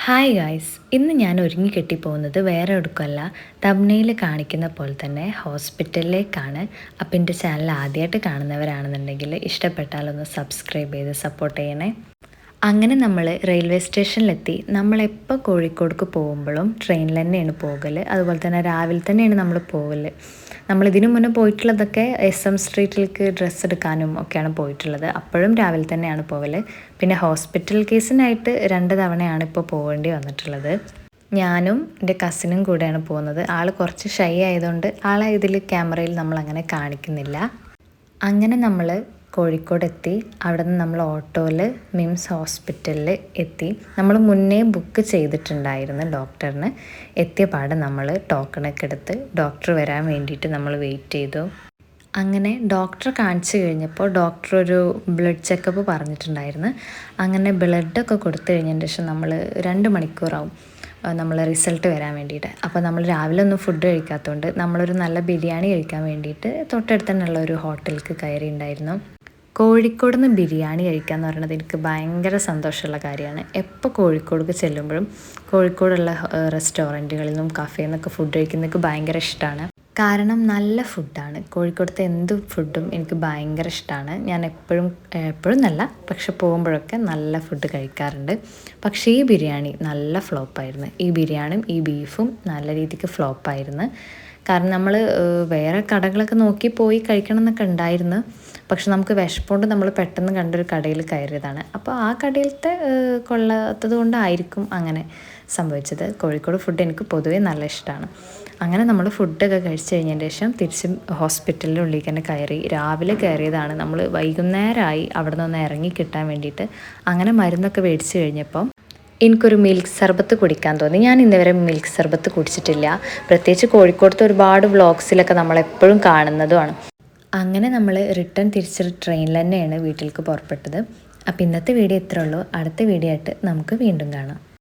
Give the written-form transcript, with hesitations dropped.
Hi guys, ഇന്ന് ഞാൻ ഒരുങ്ങി പോകുന്നത് വേറെ എവിടേക്കുമല്ല, തംബ്നെയിൽ കാണിക്കുന്ന പോലെ തന്നെ ഹോസ്പിറ്റലിലേക്കാണ്. അപ്പം എൻ്റെ ചാനൽ ആദ്യമായിട്ട് കാണുന്നവരാണെന്നുണ്ടെങ്കിൽ ഇഷ്ടപ്പെട്ടാലൊന്ന് സബ്സ്ക്രൈബ് ചെയ്ത് സപ്പോർട്ട് ചെയ്യണേ. അങ്ങനെ നമ്മൾ റെയിൽവേ സ്റ്റേഷനിലെത്തി. നമ്മളെപ്പോൾ കോഴിക്കോടേക്ക് പോകുമ്പോഴും ട്രെയിനിൽ തന്നെയാണ് പോകൽ. അതുപോലെ തന്നെ രാവിലെ തന്നെയാണ് നമ്മൾ പോകൽ. നമ്മളിതിനു മുന്നേ പോയിട്ടുള്ളതൊക്കെ SM സ്ട്രീറ്റിലേക്ക് ഡ്രസ്സ് എടുക്കാനും ഒക്കെയാണ് പോയിട്ടുള്ളത്. അപ്പോഴും രാവിലെ തന്നെയാണ് പോകൽ. പിന്നെ ഹോസ്പിറ്റൽ കേസിനായിട്ട് 2 തവണയാണ് ഇപ്പോൾ പോകേണ്ടി വന്നിട്ടുള്ളത്. ഞാനും എൻ്റെ കസിനും കൂടെയാണ് പോകുന്നത്. ആൾ കുറച്ച് ഷൈ ആയതുകൊണ്ട് ആളെ ഇതിൽ ക്യാമറയിൽ നമ്മളങ്ങനെ കാണിക്കുന്നില്ല. അങ്ങനെ നമ്മൾ കോഴിക്കോട് എത്തി. അവിടെ നിന്ന് നമ്മൾ ഓട്ടോയിൽ മിംസ് ഹോസ്പിറ്റലിൽ എത്തി. നമ്മൾ മുന്നേ ബുക്ക് ചെയ്തിട്ടുണ്ടായിരുന്നു ഡോക്ടറിന്. എത്തിയ പാടെ നമ്മൾ ടോക്കണൊക്കെ എടുത്ത് ഡോക്ടർ വരാൻ വേണ്ടിയിട്ട് നമ്മൾ വെയിറ്റ് ചെയ്തു. അങ്ങനെ ഡോക്ടറെ കാണിച്ചു കഴിഞ്ഞപ്പോൾ ഡോക്ടർ ഒരു ബ്ലഡ് ചെക്കപ്പ് പറഞ്ഞിട്ടുണ്ടായിരുന്നു. അങ്ങനെ ബ്ലഡൊക്കെ കൊടുത്തു കഴിഞ്ഞതിന് ശേഷം നമ്മൾ 2 മണിക്കൂറാവും നമ്മൾ റിസൾട്ട് വരാൻ വേണ്ടിയിട്ട്. അപ്പോൾ നമ്മൾ രാവിലെ ഒന്നും ഫുഡ് കഴിക്കാത്തതുകൊണ്ട് നമ്മളൊരു നല്ല ബിരിയാണി കഴിക്കാൻ വേണ്ടിയിട്ട് തൊട്ടടുത്ത് തന്നെയുള്ള ഒരു ഹോട്ടലിലേക്ക് കയറിയിട്ടുണ്ടായിരുന്നു. കോഴിക്കോട് നിന്ന് ബിരിയാണി കഴിക്കുക എന്ന് പറയുന്നത് എനിക്ക് ഭയങ്കര സന്തോഷമുള്ള കാര്യമാണ്. എപ്പോൾ കോഴിക്കോടേക്ക് ചെല്ലുമ്പോഴും കോഴിക്കോടുള്ള റെസ്റ്റോറൻറ്റുകളിൽ നിന്നും കഫേയിൽ നിന്നൊക്കെ ഫുഡ് കഴിക്കുന്നതൊക്കെ ഭയങ്കര ഇഷ്ടമാണ്. കാരണം നല്ല ഫുഡാണ്. കോഴിക്കോടത്തെ എന്ത് ഫുഡും എനിക്ക് ഭയങ്കര ഇഷ്ടമാണ്. ഞാൻ എപ്പോഴും നല്ല പക്ഷെ പോകുമ്പോഴൊക്കെ നല്ല ഫുഡ് കഴിക്കാറുണ്ട്. പക്ഷേ ഈ ബിരിയാണി നല്ല ഫ്ലോപ്പായിരുന്നു. ഈ ബിരിയാണിയും ഈ ബീഫും നല്ല രീതിക്ക് ഫ്ലോപ്പായിരുന്നു. കാരണം നമ്മൾ വേറെ കടകളൊക്കെ നോക്കി പോയി കഴിക്കണം എന്നൊക്കെ ഉണ്ടായിരുന്നു. പക്ഷെ നമുക്ക് വിശപ്പുകൊണ്ട് നമ്മൾ പെട്ടെന്ന് കണ്ടൊരു കടയിൽ കയറിയതാണ്. അപ്പോൾ ആ കടയിലത്തെ കൊള്ളാത്തത് കൊണ്ടായിരിക്കും അങ്ങനെ സംഭവിച്ചത്. കോഴിക്കോട് ഫുഡ് എനിക്ക് പൊതുവേ നല്ല ഇഷ്ടമാണ്. അങ്ങനെ നമ്മൾ ഫുഡൊക്കെ കഴിച്ച് കഴിഞ്ഞതിന് ശേഷം തിരിച്ച് ഹോസ്പിറ്റലിൻ്റെ ഉള്ളിലേക്ക് തന്നെ കയറി. രാവിലെ കയറിയതാണ്. നമ്മൾ വൈകുന്നേരമായി അവിടെ നിന്ന് ഇറങ്ങി കിട്ടാൻ വേണ്ടിയിട്ട്. അങ്ങനെ മരുന്നൊക്കെ മേടിച്ച് കഴിഞ്ഞപ്പം എനിക്കൊരു മിൽക്ക് സർബത്ത് കുടിക്കാൻ തോന്നി. ഞാൻ ഇന്നുവരെ മിൽക്ക് സർബത്ത് കുടിച്ചിട്ടില്ല. പ്രത്യേകിച്ച് കോഴിക്കോടത്തെ ഒരുപാട് വ്ളോഗ്സിലൊക്കെ നമ്മളെപ്പോഴും കാണുന്നതുമാണ്. അങ്ങനെ നമ്മൾ തിരിച്ച് ട്രെയിനിൽ തന്നെയാണ് വീട്ടിലേക്ക് പുറപ്പെട്ടത്. അപ്പോൾ ഇന്നത്തെ വീഡിയോ ഇത്രേ ഉള്ളൂ. അടുത്ത വീഡിയോ ആയിട്ട് നമുക്ക് വീണ്ടും കാണാം.